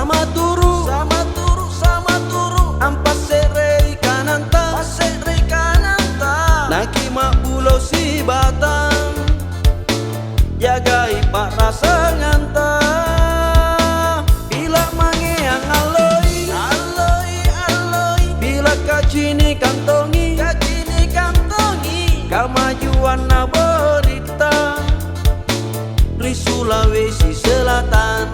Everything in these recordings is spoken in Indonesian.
sama turu ampas serei kananta naki mak pulau si batang jagai pak rasa nganta bila mangeang aloi bila kacini kantongi kamajuan na berita di Sulawesi Selatan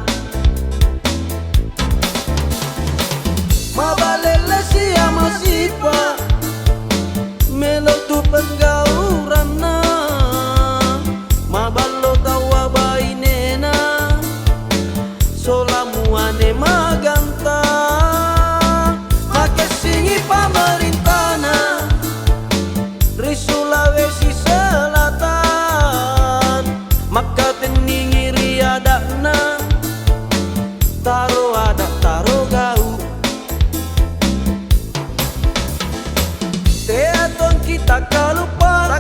mabalele siama sipa melo tu penggauranna mabalo tawa bainena solamuane maganta make singi pamerintana di Sulawesi Selatan maka teningi riadakna taro adak taro gau teaton kita kalupa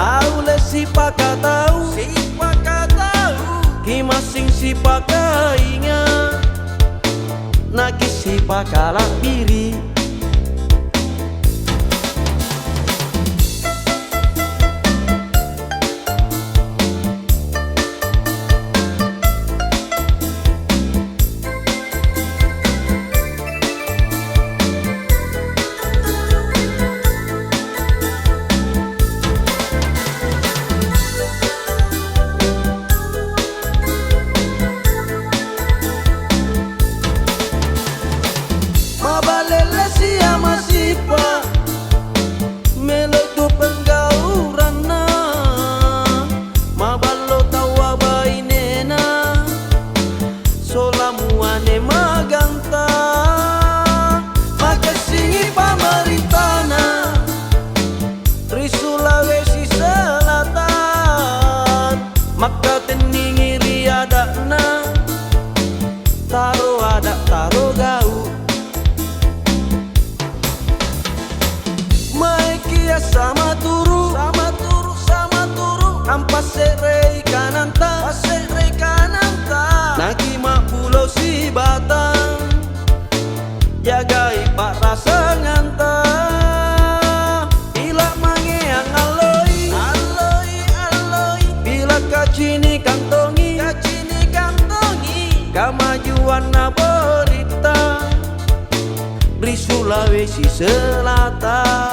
aule si paka tahu kimasing si paka ingat naki si paka lakbiri mabalele siama sipa melo tu penggauranna mabalo tawa bainena solamuane maganta make singi pamerintana di Sulawesi Selatan maka teningi riadakna taro adak taro gau maikia sama turu ampas serei kananta naki mak pulau si batang jagai pak rasa nganta bila mangeang aloi bila kacini kantongi kamajuan na berita di Sulawesi Selatan.